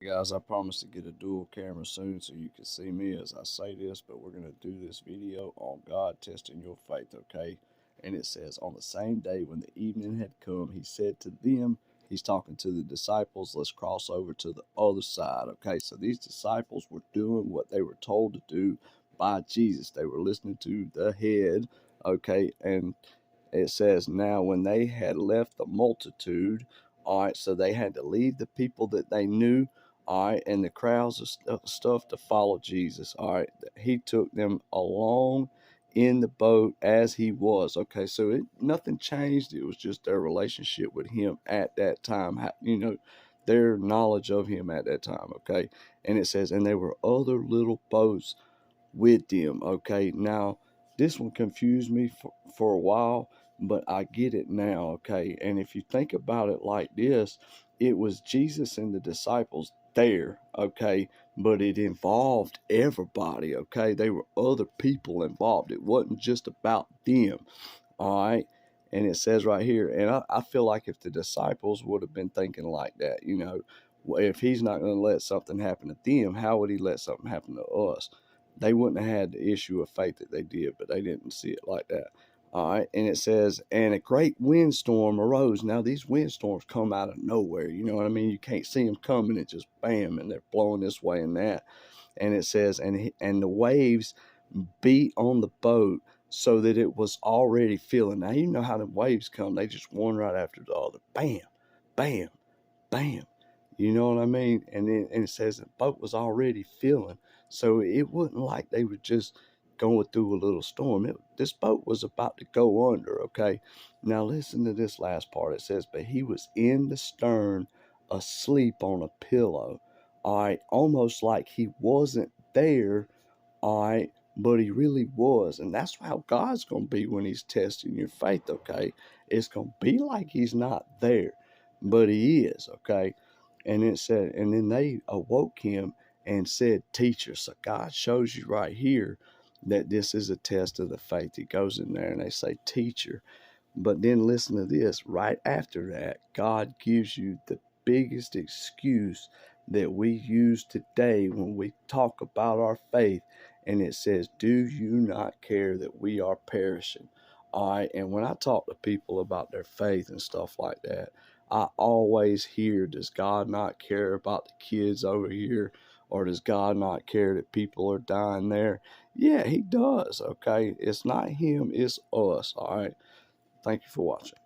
guys, I promise to get a dual camera soon so you can see me as I say this, but we're going to do this video on God testing your faith, okay? And it says, on the same day when the evening had come, he said to them, he's talking to the disciples, let's cross over to the other side, okay? So these disciples were doing what they were told to do by Jesus. They were listening to the head, okay? And it says, now when they had left the multitude, all right, so they had to leave the people that they knew, all right, and the crowds of stuff to follow Jesus, all right. He took them along in the boat as he was, okay. So nothing changed. It was just their relationship with him at that time, their knowledge of him at that time, okay. And it says, and there were other little boats with them, okay. Now, this one confused me for a while, but I get it now, okay. And if you think about it like this, it was Jesus and the disciples there, okay, but it involved everybody, okay. There were other people involved. It wasn't just about them, all right. And it says right here, and I feel like if the disciples would have been thinking like that, if he's not going to let something happen to them, how would he let something happen to us? They wouldn't have had the issue of faith that they did, but they didn't see it like that. All right. And it says, and a great windstorm arose. Now, these windstorms come out of nowhere. You know what I mean? You can't see them coming. It just bam, and they're blowing this way and that. And it says, and the waves beat on the boat so that it was already filling. Now, you know how the waves come. They just one right after the other. Bam, bam, bam. You know what I mean? And it says the boat was already filling. So it wasn't like they were just going through a little storm. This boat was about to go under, okay? Now listen to this last part. It says, but he was in the stern asleep on a pillow, all right? Almost like he wasn't there, all right? But he really was. And that's how God's going to be when he's testing your faith, okay? It's going to be like he's not there, but he is, okay? And it said, and then they awoke him and said, teacher. So God shows you right here that this is a test of the faith. He goes in there and they say, teacher. But then listen to this. Right after that, God gives you the biggest excuse that we use today when we talk about our faith. And it says, do you not care that we are perishing? All right. And when I talk to people about their faith and stuff like that, I always hear, does God not care about the kids over here? Or does God not care that people are dying there? Yeah, he does, okay? It's not him, it's us, all right? Thank you for watching.